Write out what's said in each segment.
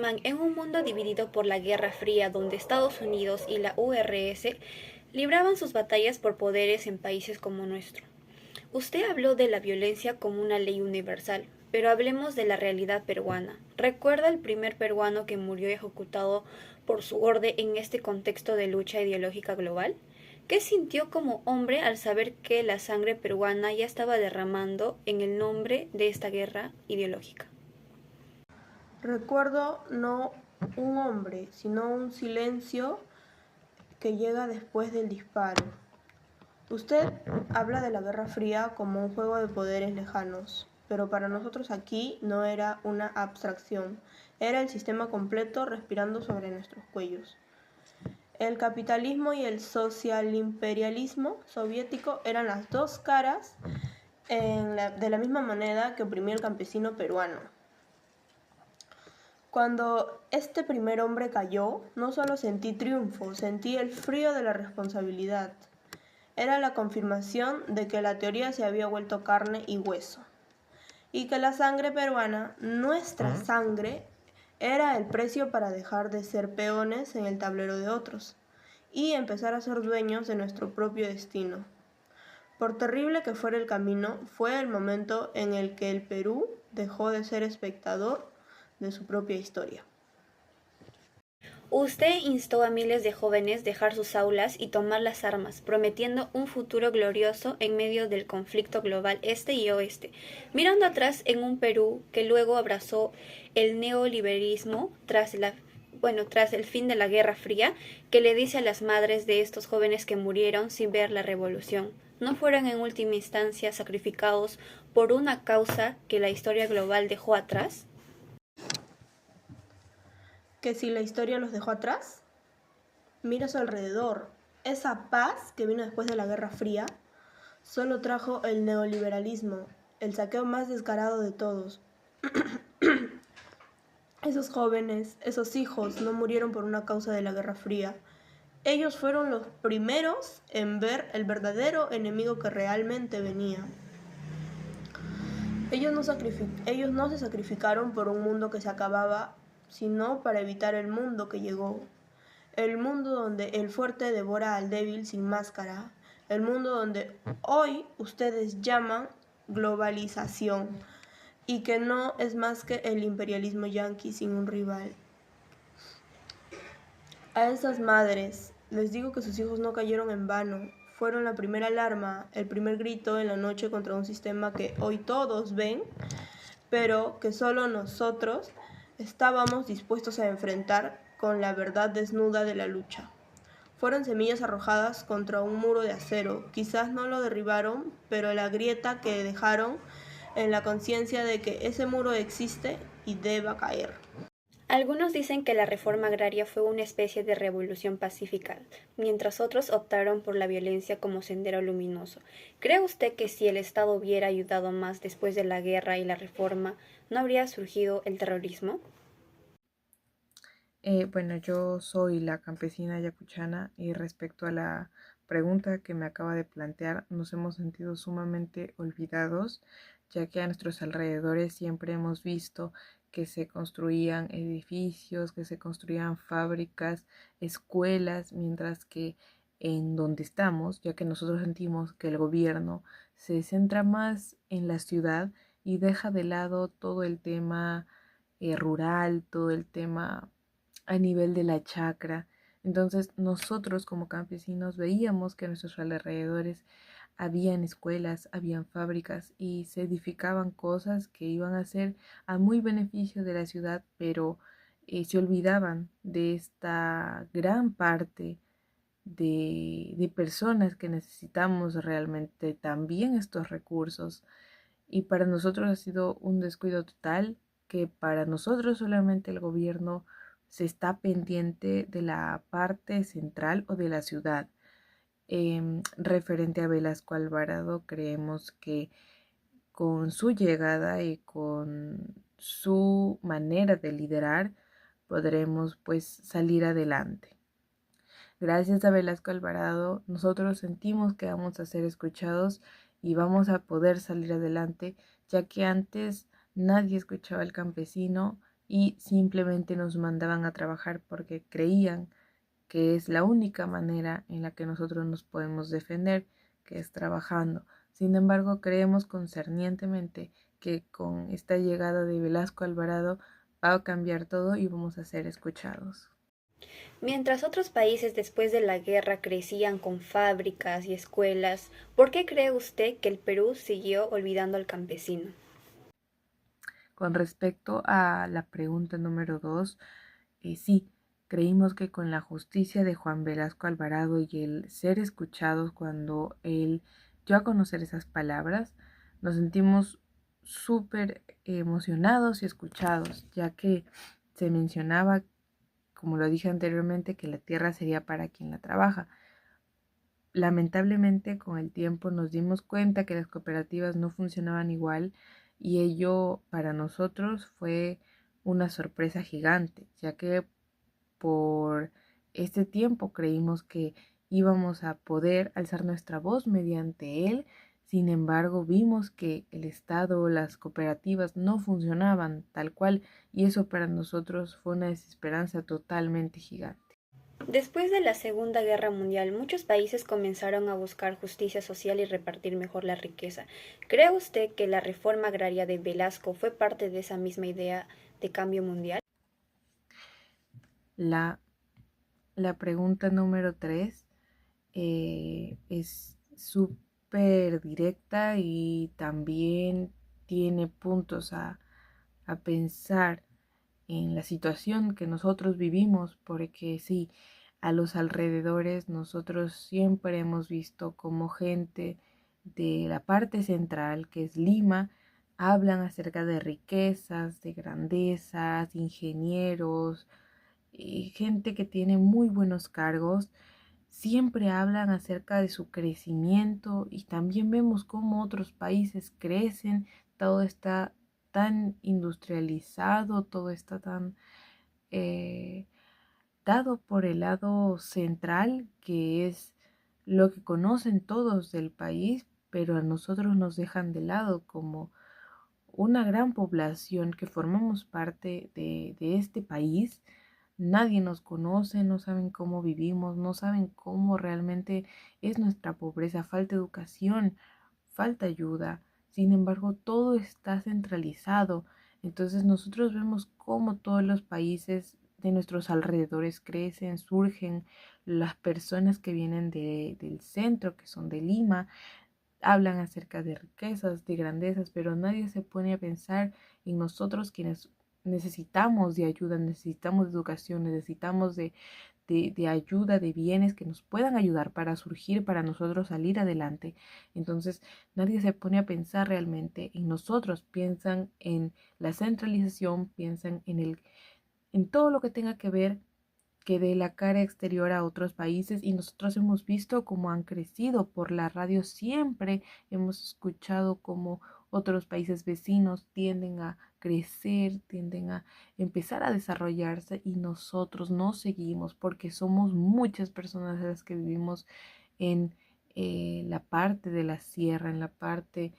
Guzmán, en un mundo dividido por la Guerra Fría, donde Estados Unidos y la URSS libraban sus batallas por poderes en países como nuestro. Usted habló de la violencia como una ley universal, pero hablemos de la realidad peruana. ¿Recuerda el primer peruano que murió ejecutado por su orden en este contexto de lucha ideológica global? ¿Qué sintió como hombre al saber que la sangre peruana ya estaba derramando en el nombre de esta guerra ideológica? Recuerdo no un hombre, sino un silencio que llega después del disparo. Usted habla de la Guerra Fría como un juego de poderes lejanos, pero para nosotros aquí no era una abstracción, era el sistema completo respirando sobre nuestros cuellos. El capitalismo y el socialimperialismo soviético eran las dos caras de la misma moneda que oprimía el campesino peruano. Cuando este primer hombre cayó, no solo sentí triunfo, sentí el frío de la responsabilidad. Era la confirmación de que la teoría se había vuelto carne y hueso, y que la sangre peruana, nuestra sangre, era el precio para dejar de ser peones en el tablero de otros, y empezar a ser dueños de nuestro propio destino. Por terrible que fuera el camino, fue el momento en el que el Perú dejó de ser espectador de su propia historia. Usted instó a miles de jóvenes a dejar sus aulas y tomar las armas, prometiendo un futuro glorioso en medio del conflicto global este y oeste, mirando atrás en un Perú que luego abrazó el neoliberalismo tras el fin de la Guerra Fría, que le dice a las madres de estos jóvenes que murieron sin ver la revolución, no fueron en última instancia sacrificados por una causa que la historia global dejó atrás. Que si la historia los dejó atrás, mira a su alrededor. Esa paz que vino después de la Guerra Fría solo trajo el neoliberalismo, el saqueo más descarado de todos. Esos jóvenes, esos hijos, no murieron por una causa de la Guerra Fría. Ellos fueron los primeros en ver el verdadero enemigo que realmente venía. Ellos no se sacrificaron por un mundo que se acababa, sino para evitar el mundo que llegó. El mundo donde el fuerte devora al débil sin máscara. El mundo donde hoy ustedes llaman globalización y que no es más que el imperialismo yanqui sin un rival. A esas madres les digo que sus hijos no cayeron en vano. Fueron la primera alarma, el primer grito en la noche contra un sistema que hoy todos ven, pero que solo nosotros estábamos dispuestos a enfrentar con la verdad desnuda de la lucha. Fueron semillas arrojadas contra un muro de acero. Quizás no lo derribaron, pero la grieta que dejaron en la conciencia de que ese muro existe y deba caer. Algunos dicen que la reforma agraria fue una especie de revolución pacífica, mientras otros optaron por la violencia como sendero luminoso. ¿Cree usted que si el Estado hubiera ayudado más después de la guerra y la reforma, no habría surgido el terrorismo? Bueno, yo soy la campesina yacuchana y respecto a la pregunta que me acaba de plantear, nos hemos sentido sumamente olvidados, ya que a nuestros alrededores siempre hemos visto que se construían edificios, que se construían fábricas, escuelas, mientras que en donde estamos, ya que nosotros sentimos que el gobierno se centra más en la ciudad y deja de lado todo el tema rural, todo el tema a nivel de la chacra. Entonces nosotros como campesinos veíamos que a nuestros alrededores habían escuelas, habían fábricas y se edificaban cosas que iban a ser a muy beneficio de la ciudad, pero se olvidaban de esta gran parte de personas que necesitamos realmente también estos recursos. Y para nosotros ha sido un descuido total que para nosotros solamente el gobierno se está pendiente de la parte central o de la ciudad. Referente a Velasco Alvarado, creemos que con su llegada y con su manera de liderar podremos pues salir adelante. Gracias a Velasco Alvarado, nosotros sentimos que vamos a ser escuchados y vamos a poder salir adelante, ya que antes nadie escuchaba al campesino, y simplemente nos mandaban a trabajar porque creían que es la única manera en la que nosotros nos podemos defender, que es trabajando. Sin embargo, creemos concernientemente que con esta llegada de Velasco Alvarado va a cambiar todo y vamos a ser escuchados. Mientras otros países después de la guerra crecían con fábricas y escuelas, ¿por qué cree usted que el Perú siguió olvidando al campesino? Con respecto a la pregunta número 2, sí, creímos que con la justicia de Juan Velasco Alvarado y el ser escuchados cuando él dio a conocer esas palabras, nos sentimos súper emocionados y escuchados, ya que se mencionaba, como lo dije anteriormente, que la tierra sería para quien la trabaja. Lamentablemente, con el tiempo nos dimos cuenta que las cooperativas no funcionaban igual y ello para nosotros fue una sorpresa gigante, ya que por este tiempo creímos que íbamos a poder alzar nuestra voz mediante él. Sin embargo, vimos que el Estado, las cooperativas no funcionaban tal cual y eso para nosotros fue una desesperanza totalmente gigante. Después de la Segunda Guerra Mundial, muchos países comenzaron a buscar justicia social y repartir mejor la riqueza. ¿Cree usted que la reforma agraria de Velasco fue parte de esa misma idea de cambio mundial? La, la pregunta número 3 es súper directa y también tiene puntos a pensar en la situación que nosotros vivimos, porque sí, a los alrededores nosotros siempre hemos visto como gente de la parte central, que es Lima, hablan acerca de riquezas, de grandezas, ingenieros, gente que tiene muy buenos cargos, siempre hablan acerca de su crecimiento y también vemos cómo otros países crecen, todo está tan industrializado, todo está tan eh, dado por el lado central, que es lo que conocen todos del país, pero a nosotros nos dejan de lado como una gran población que formamos parte de este país. Nadie nos conoce, no saben cómo vivimos, no saben cómo realmente es nuestra pobreza, falta educación, falta ayuda. Sin embargo, todo está centralizado. Entonces nosotros vemos cómo todos los países de nuestros alrededores crecen, surgen, las personas que vienen del centro, que son de Lima, hablan acerca de riquezas, de grandezas, pero nadie se pone a pensar en nosotros quienes necesitamos de ayuda, necesitamos de educación, necesitamos de ayuda, de bienes que nos puedan ayudar para surgir, para nosotros salir adelante. Entonces, nadie se pone a pensar realmente en nosotros, piensan en la centralización, piensan en todo lo que tenga que ver que dé la cara exterior a otros países y nosotros hemos visto cómo han crecido por la radio, siempre hemos escuchado cómo otros países vecinos tienden a crecer, tienden a empezar a desarrollarse y nosotros no seguimos porque somos muchas personas las que vivimos en la parte de la sierra, en la parte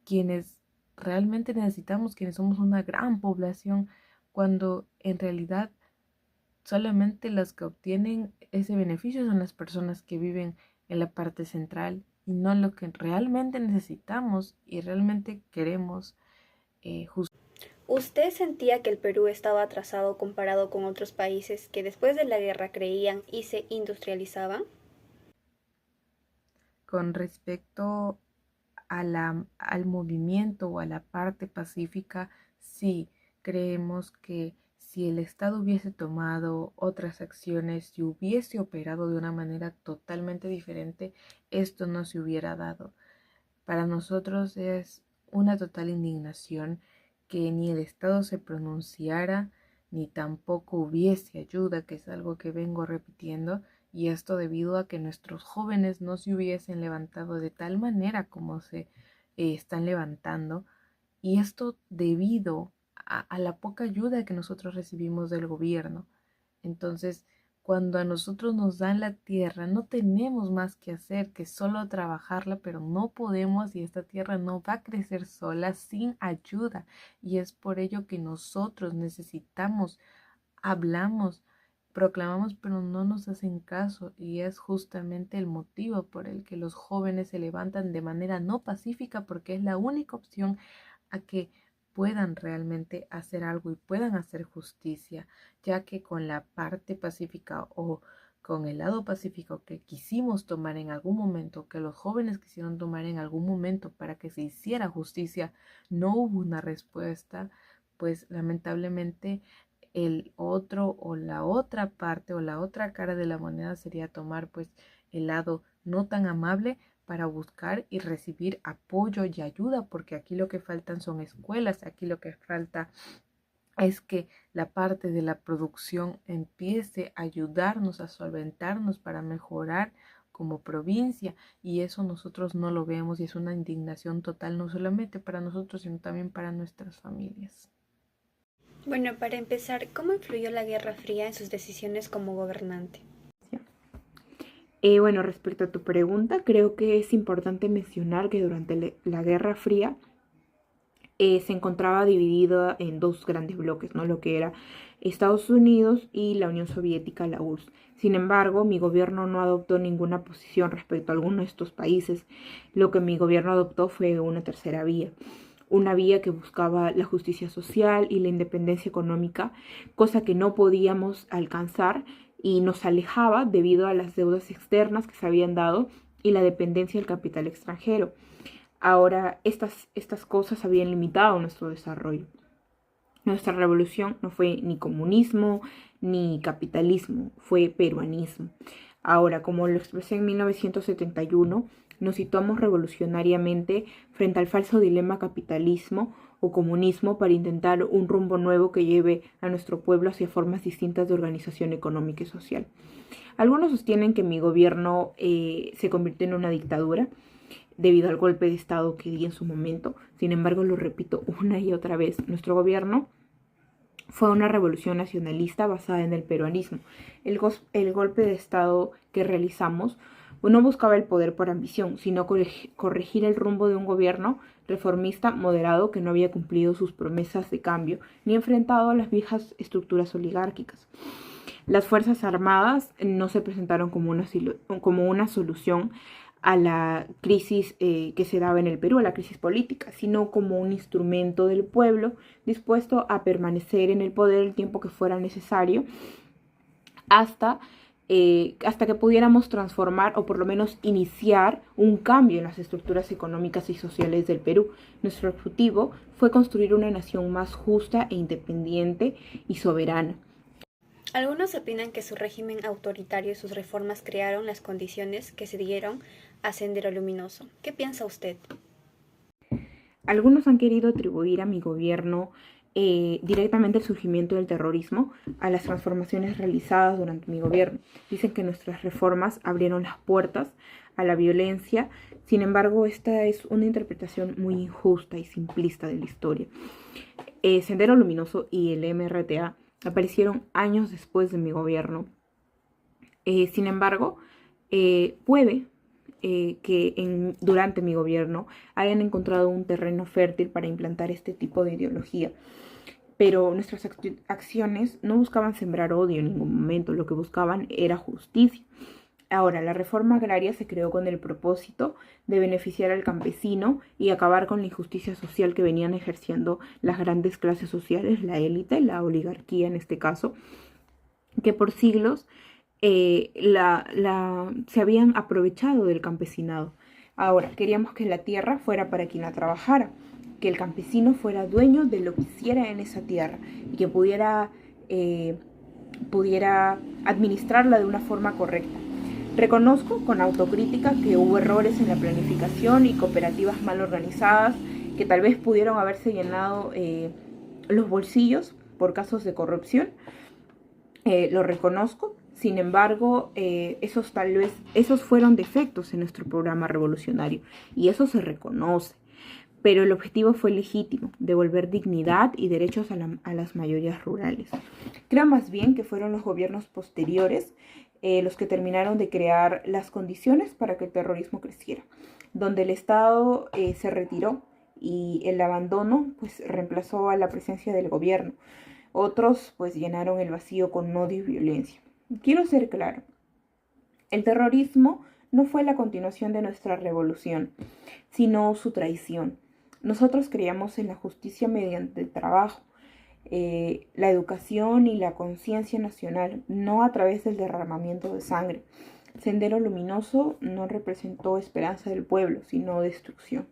quienes realmente necesitamos, quienes somos una gran población, cuando en realidad solamente las que obtienen ese beneficio son las personas que viven en la parte central y no lo que realmente necesitamos y realmente queremos. ¿Usted sentía que el Perú estaba atrasado comparado con otros países que después de la guerra creían y se industrializaban? Con respecto al movimiento o a la parte pacífica, sí, creemos que si el Estado hubiese tomado otras acciones, si hubiese operado de una manera totalmente diferente, esto no se hubiera dado. Para nosotros es una total indignación que ni el Estado se pronunciara, ni tampoco hubiese ayuda, que es algo que vengo repitiendo, y esto debido a que nuestros jóvenes no se hubiesen levantado de tal manera como se están levantando, y esto debido a la poca ayuda que nosotros recibimos del gobierno. Entonces, Cuando a nosotros nos dan la tierra, no tenemos más que hacer que solo trabajarla, pero no podemos y esta tierra no va a crecer sola sin ayuda. Y es por ello que nosotros necesitamos, hablamos, proclamamos, pero no nos hacen caso. Y es justamente el motivo por el que los jóvenes se levantan de manera no pacífica, porque es la única opción a que puedan realmente hacer algo y puedan hacer justicia, ya que con la parte pacífica o con el lado pacífico que quisimos tomar en algún momento, que los jóvenes quisieron tomar en algún momento para que se hiciera justicia, no hubo una respuesta, pues lamentablemente el otro o la otra parte o la otra cara de la moneda sería tomar pues el lado no tan amable para buscar y recibir apoyo y ayuda, porque aquí lo que faltan son escuelas, aquí lo que falta es que la parte de la producción empiece a ayudarnos, a solventarnos para mejorar como provincia, y eso nosotros no lo vemos y es una indignación total, no solamente para nosotros, sino también para nuestras familias. Bueno, para empezar, ¿cómo influyó la Guerra Fría en sus decisiones como gobernante? Bueno, respecto a tu pregunta, creo que es importante mencionar que durante la Guerra Fría se encontraba dividida en dos grandes bloques, ¿no? Lo que era Estados Unidos y la Unión Soviética, la URSS. Sin embargo, mi gobierno no adoptó ninguna posición respecto a alguno de estos países. Lo que mi gobierno adoptó fue una tercera vía. Una vía que buscaba la justicia social y la independencia económica, cosa que no podíamos alcanzar y nos alejaba debido a las deudas externas que se habían dado y la dependencia del capital extranjero. Ahora, estas cosas habían limitado nuestro desarrollo. Nuestra revolución no fue ni comunismo ni capitalismo, fue peruanismo. Ahora, como lo expresé en 1971, nos situamos revolucionariamente frente al falso dilema capitalismo o comunismo para intentar un rumbo nuevo que lleve a nuestro pueblo hacia formas distintas de organización económica y social. Algunos sostienen que mi gobierno se convirtió en una dictadura debido al golpe de Estado que di en su momento. Sin embargo, lo repito una y otra vez, nuestro gobierno fue una revolución nacionalista basada en el peruanismo. El golpe de Estado que realizamos no buscaba el poder por ambición, sino corregir el rumbo de un gobierno reformista moderado que no había cumplido sus promesas de cambio ni enfrentado a las viejas estructuras oligárquicas. Las Fuerzas Armadas no se presentaron como una solución a la crisis que se daba en el Perú, a la crisis política, sino como un instrumento del pueblo dispuesto a permanecer en el poder el tiempo que fuera necesario hasta que pudiéramos transformar o por lo menos iniciar un cambio en las estructuras económicas y sociales del Perú. Nuestro objetivo fue construir una nación más justa e independiente y soberana. Algunos opinan que su régimen autoritario y sus reformas crearon las condiciones que se dieron a Sendero Luminoso. ¿Qué piensa usted? Algunos han querido atribuir a mi gobierno directamente el surgimiento del terrorismo a las transformaciones realizadas durante mi gobierno. Dicen que nuestras reformas abrieron las puertas a la violencia. Sin embargo, esta es una interpretación muy injusta y simplista de la historia. Sendero Luminoso y el MRTA aparecieron años después de mi gobierno. Sin embargo, puede que durante mi gobierno hayan encontrado un terreno fértil para implantar este tipo de ideología. Pero nuestras acciones no buscaban sembrar odio en ningún momento, lo que buscaban era justicia. Ahora, la reforma agraria se creó con el propósito de beneficiar al campesino y acabar con la injusticia social que venían ejerciendo las grandes clases sociales, la élite, la oligarquía en este caso, que por siglos se habían aprovechado del campesinado. Ahora, queríamos que la tierra fuera para quien la trabajara, que el campesino fuera dueño de lo que hiciera en esa tierra y que pudiera administrarla de una forma correcta. Reconozco con autocrítica que hubo errores en la planificación y cooperativas mal organizadas que tal vez pudieron haberse llenado los bolsillos por casos de corrupción. Lo reconozco. Sin embargo, esos fueron defectos en nuestro programa revolucionario y eso se reconoce. pero el objetivo fue legítimo, devolver dignidad y derechos a las mayorías rurales. Creo más bien que fueron los gobiernos posteriores los que terminaron de crear las condiciones para que el terrorismo creciera, donde el Estado se retiró y el abandono pues reemplazó a la presencia del gobierno. Otros pues llenaron el vacío con odio y violencia. Quiero ser claro, el terrorismo no fue la continuación de nuestra revolución, sino su traición. Nosotros creíamos en la justicia mediante el trabajo, la educación y la conciencia nacional, no a través del derramamiento de sangre. Sendero Luminoso no representó esperanza del pueblo, sino destrucción.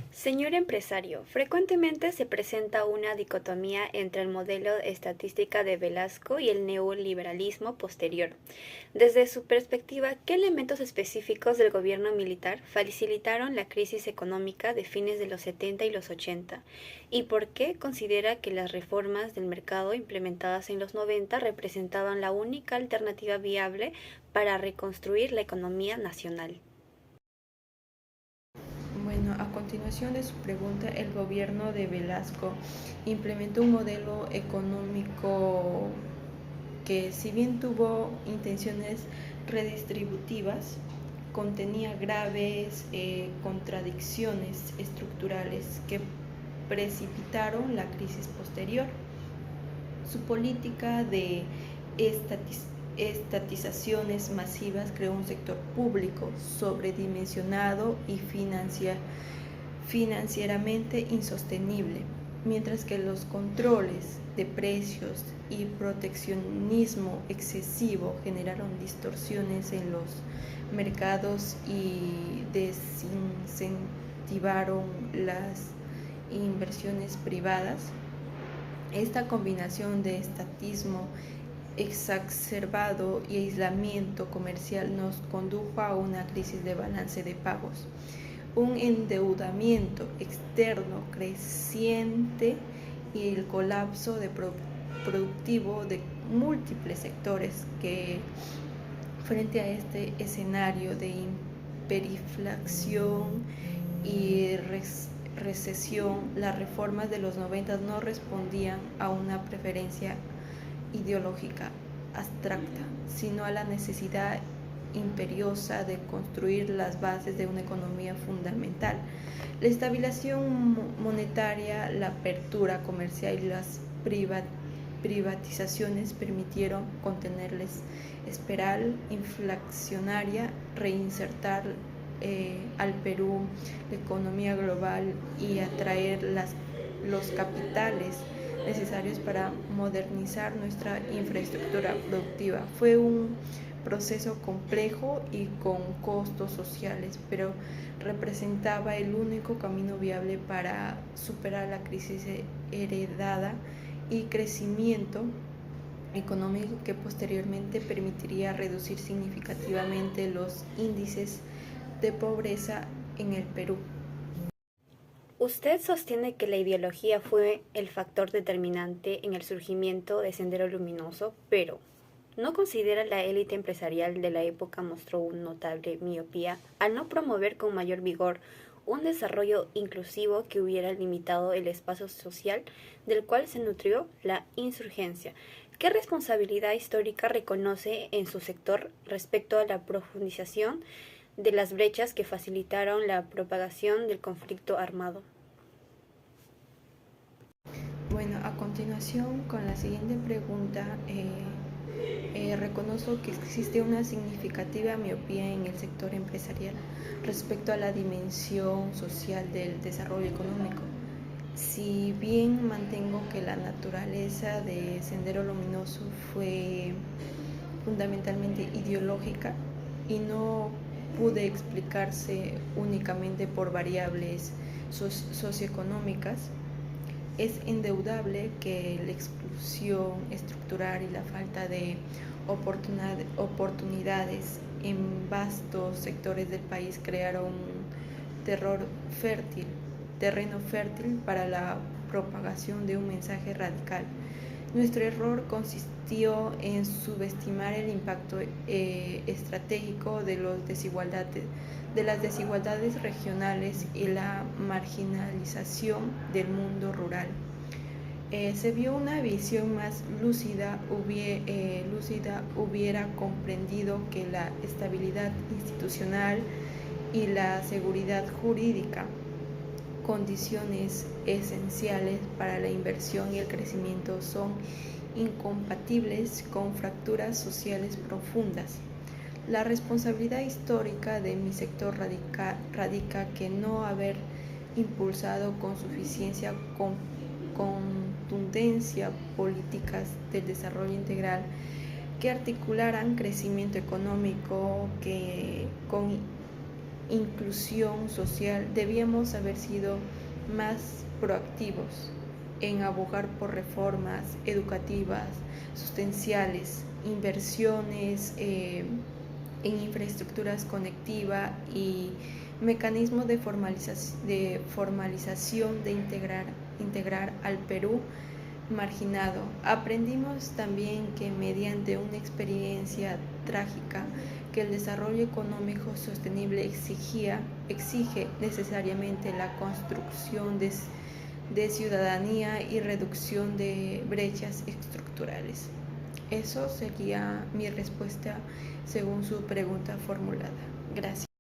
Señor empresario, frecuentemente se presenta una dicotomía entre el modelo estadística de Velasco y el neoliberalismo posterior. Desde su perspectiva, ¿qué elementos específicos del gobierno militar facilitaron la crisis económica de fines de los 70 y los 80? ¿Y por qué considera que las reformas del mercado implementadas en los 90 representaban la única alternativa viable para reconstruir la economía nacional? Bueno, a continuación de su pregunta, el gobierno de Velasco implementó un modelo económico que, si bien tuvo intenciones redistributivas, contenía graves contradicciones estructurales que precipitaron la crisis posterior. Su política de estatizaciones masivas creó un sector público sobredimensionado y financieramente insostenible, mientras que los controles de precios y proteccionismo excesivo generaron distorsiones en los mercados y desincentivaron las inversiones privadas. Esta combinación de estatismo exacerbado y aislamiento comercial nos condujo a una crisis de balance de pagos, un endeudamiento externo creciente y el colapso productivo de múltiples sectores que, frente a este escenario de hiperinflación y recesión, las reformas de los 90 no respondían a una preferencia ideológica abstracta, sino a la necesidad imperiosa de construir las bases de una economía fundamental. La estabilización monetaria, la apertura comercial y las privatizaciones permitieron contener la espiral inflacionaria, reinsertar al Perú la economía global y atraer los capitales necesarios para modernizar nuestra infraestructura productiva. Fue un proceso complejo y con costos sociales, pero representaba el único camino viable para superar la crisis heredada y crecimiento económico que posteriormente permitiría reducir significativamente los índices de pobreza en el Perú. Usted sostiene que la ideología fue el factor determinante en el surgimiento de Sendero Luminoso, pero ¿no considera la élite empresarial de la época mostró una notable miopía al no promover con mayor vigor un desarrollo inclusivo que hubiera limitado el espacio social del cual se nutrió la insurgencia? ¿Qué responsabilidad histórica reconoce en su sector respecto a la profundización de las brechas que facilitaron la propagación del conflicto armado? Bueno, a continuación con la siguiente pregunta, reconozco que existe una significativa miopía en el sector empresarial respecto a la dimensión social del desarrollo económico. Si bien mantengo que la naturaleza de Sendero Luminoso fue fundamentalmente ideológica y no pude explicarse únicamente por variables socioeconómicas, es indudable que la exclusión estructural y la falta de oportunidades en vastos sectores del país crearon terreno fértil para la propagación de un mensaje radical Nuestro error consistió en subestimar el impacto estratégico de las desigualdades regionales y la marginalización del mundo rural. Se vio una visión más lúcida, hubiera comprendido que la estabilidad institucional y la seguridad jurídica, condiciones esenciales para la inversión y el crecimiento, son incompatibles con fracturas sociales profundas. La responsabilidad histórica de mi sector radica en no haber impulsado con suficiencia contundencia políticas del desarrollo integral que articularan crecimiento económico con inclusión social. Debíamos haber sido más proactivos en abogar por reformas educativas sustanciales, inversiones en infraestructuras conectivas y mecanismos de formalización de integrar al Perú marginado. Aprendimos también que mediante una experiencia trágica que el desarrollo económico sostenible exige necesariamente la construcción de ciudadanía y reducción de brechas estructurales. Eso sería mi respuesta según su pregunta formulada. Gracias.